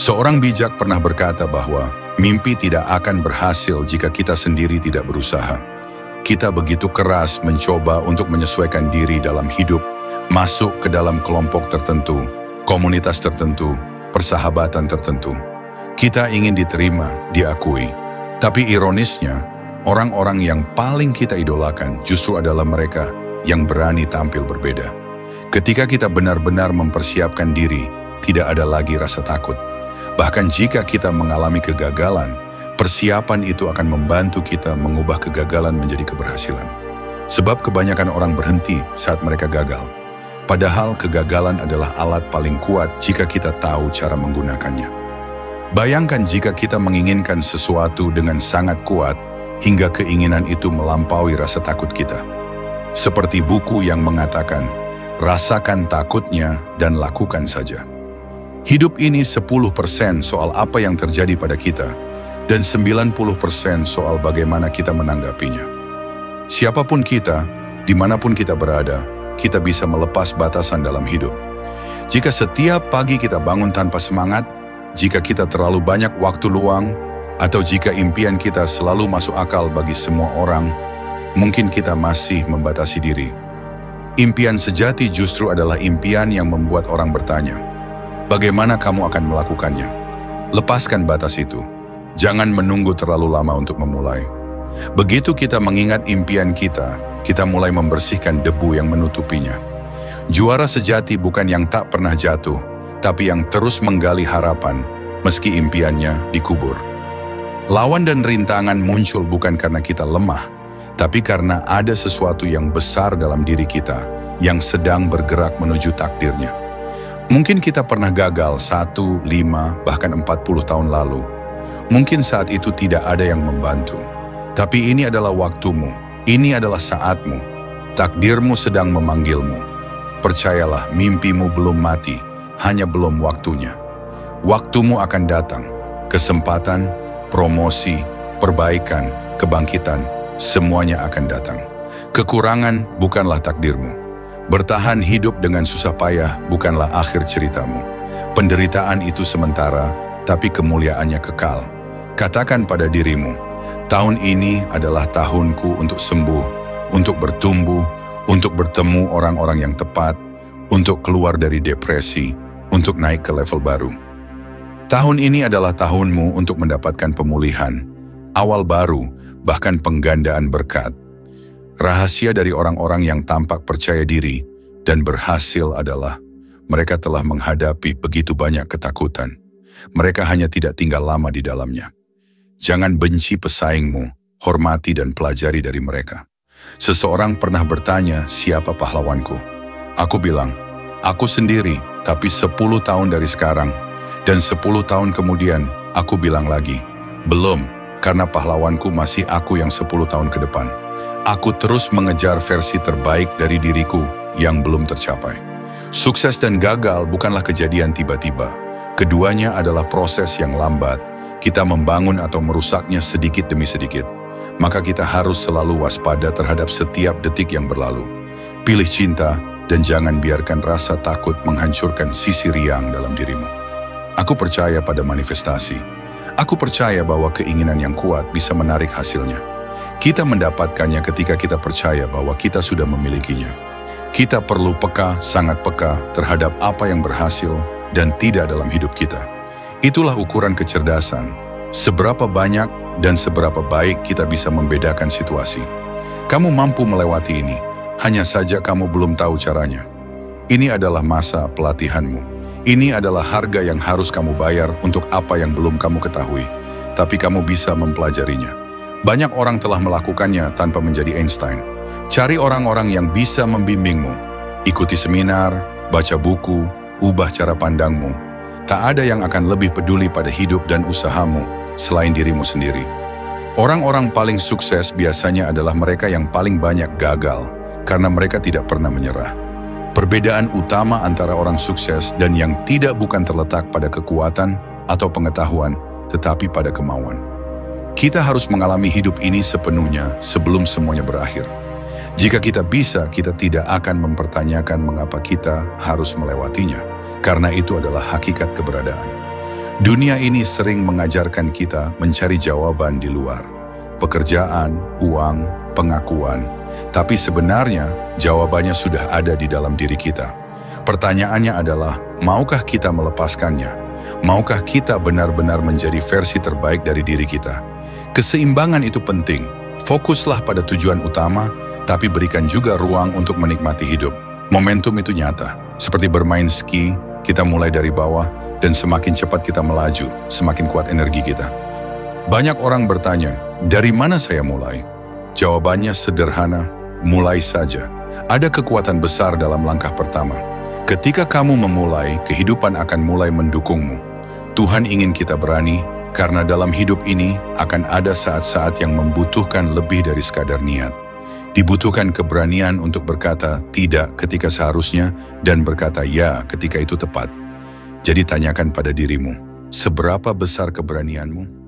Seorang bijak pernah berkata bahwa mimpi tidak akan berhasil jika kita sendiri tidak berusaha. Kita begitu keras mencoba untuk menyesuaikan diri dalam hidup, masuk ke dalam kelompok tertentu, komunitas tertentu, persahabatan tertentu. Kita ingin diterima, diakui. Tapi ironisnya, orang-orang yang paling kita idolakan justru adalah mereka yang berani tampil berbeda. Ketika kita benar-benar mempersiapkan diri, tidak ada lagi rasa takut. Bahkan jika kita mengalami kegagalan, persiapan itu akan membantu kita mengubah kegagalan menjadi keberhasilan. Sebab kebanyakan orang berhenti saat mereka gagal. Padahal kegagalan adalah alat paling kuat jika kita tahu cara menggunakannya. Bayangkan jika kita menginginkan sesuatu dengan sangat kuat, hingga keinginan itu melampaui rasa takut kita. Seperti buku yang mengatakan, rasakan takutnya dan lakukan saja. Hidup ini 10% soal apa yang terjadi pada kita, dan 90% soal bagaimana kita menanggapinya. Siapapun kita, dimanapun kita berada, kita bisa melepas batasan dalam hidup. Jika setiap pagi kita bangun tanpa semangat, jika kita terlalu banyak waktu luang, atau jika impian kita selalu masuk akal bagi semua orang, mungkin kita masih membatasi diri. Impian sejati justru adalah impian yang membuat orang bertanya, bagaimana kamu akan melakukannya? Lepaskan batas itu. Jangan menunggu terlalu lama untuk memulai. Begitu kita mengingat impian kita mulai membersihkan debu yang menutupinya. Juara sejati bukan yang tak pernah jatuh, tapi yang terus menggali harapan meski impiannya dikubur. Lawan dan rintangan muncul bukan karena kita lemah, tapi karena ada sesuatu yang besar dalam diri kita yang sedang bergerak menuju takdirnya. Mungkin kita pernah gagal 1, 5, bahkan 40 tahun lalu. Mungkin saat itu tidak ada yang membantu. Tapi ini adalah waktumu, ini adalah saatmu. Takdirmu sedang memanggilmu. Percayalah, mimpimu belum mati, hanya belum waktunya. Waktumu akan datang. Kesempatan, promosi, perbaikan, kebangkitan, semuanya akan datang. Kekurangan bukanlah takdirmu. Bertahan hidup dengan susah payah bukanlah akhir ceritamu. Penderitaan itu sementara, tapi kemuliaannya kekal. Katakan pada dirimu, tahun ini adalah tahunku untuk sembuh, untuk bertumbuh, untuk bertemu orang-orang yang tepat, untuk keluar dari depresi, untuk naik ke level baru. Tahun ini adalah tahunmu untuk mendapatkan pemulihan, awal baru, bahkan penggandaan berkat. Rahasia dari orang-orang yang tampak percaya diri dan berhasil adalah mereka telah menghadapi begitu banyak ketakutan. Mereka hanya tidak tinggal lama di dalamnya. Jangan benci pesaingmu, hormati dan pelajari dari mereka. Seseorang pernah bertanya, siapa pahlawanku? Aku bilang, aku sendiri, tapi 10 tahun dari sekarang. Dan 10 tahun kemudian, aku bilang lagi, belum, karena pahlawanku masih aku yang 10 tahun ke depan. Aku terus mengejar versi terbaik dari diriku yang belum tercapai. Sukses dan gagal bukanlah kejadian tiba-tiba. Keduanya adalah proses yang lambat. Kita membangun atau merusaknya sedikit demi sedikit. Maka kita harus selalu waspada terhadap setiap detik yang berlalu. Pilih cinta dan jangan biarkan rasa takut menghancurkan sisi riang dalam dirimu. Aku percaya pada manifestasi. Aku percaya bahwa keinginan yang kuat bisa menarik hasilnya. Kita mendapatkannya ketika kita percaya bahwa kita sudah memilikinya. Kita perlu peka, sangat peka terhadap apa yang berhasil dan tidak dalam hidup kita. Itulah ukuran kecerdasan. Seberapa banyak dan seberapa baik kita bisa membedakan situasi. Kamu mampu melewati ini, hanya saja kamu belum tahu caranya. Ini adalah masa pelatihanmu. Ini adalah harga yang harus kamu bayar untuk apa yang belum kamu ketahui, tapi kamu bisa mempelajarinya. Banyak orang telah melakukannya tanpa menjadi Einstein. Cari orang-orang yang bisa membimbingmu. Ikuti seminar, baca buku, ubah cara pandangmu. Tak ada yang akan lebih peduli pada hidup dan usahamu selain dirimu sendiri. Orang-orang paling sukses biasanya adalah mereka yang paling banyak gagal karena mereka tidak pernah menyerah. Perbedaan utama antara orang sukses dan yang tidak bukan terletak pada kekuatan atau pengetahuan, tetapi pada kemauan. Kita harus mengalami hidup ini sepenuhnya sebelum semuanya berakhir. Jika kita bisa, kita tidak akan mempertanyakan mengapa kita harus melewatinya, karena itu adalah hakikat keberadaan. Dunia ini sering mengajarkan kita mencari jawaban di luar. Pekerjaan, uang, pengakuan. Tapi sebenarnya jawabannya sudah ada di dalam diri kita. Pertanyaannya adalah, maukah kita melepaskannya? Maukah kita benar-benar menjadi versi terbaik dari diri kita? Keseimbangan itu penting. Fokuslah pada tujuan utama, tapi berikan juga ruang untuk menikmati hidup. Momentum itu nyata. Seperti bermain ski, kita mulai dari bawah, dan semakin cepat kita melaju, semakin kuat energi kita. Banyak orang bertanya, dari mana saya mulai? Jawabannya sederhana, mulai saja. Ada kekuatan besar dalam langkah pertama. Ketika kamu memulai, kehidupan akan mulai mendukungmu. Tuhan ingin kita berani, karena dalam hidup ini akan ada saat-saat yang membutuhkan lebih dari sekadar niat. Dibutuhkan keberanian untuk berkata tidak ketika seharusnya dan berkata ya ketika itu tepat. Jadi tanyakan pada dirimu, seberapa besar keberanianmu?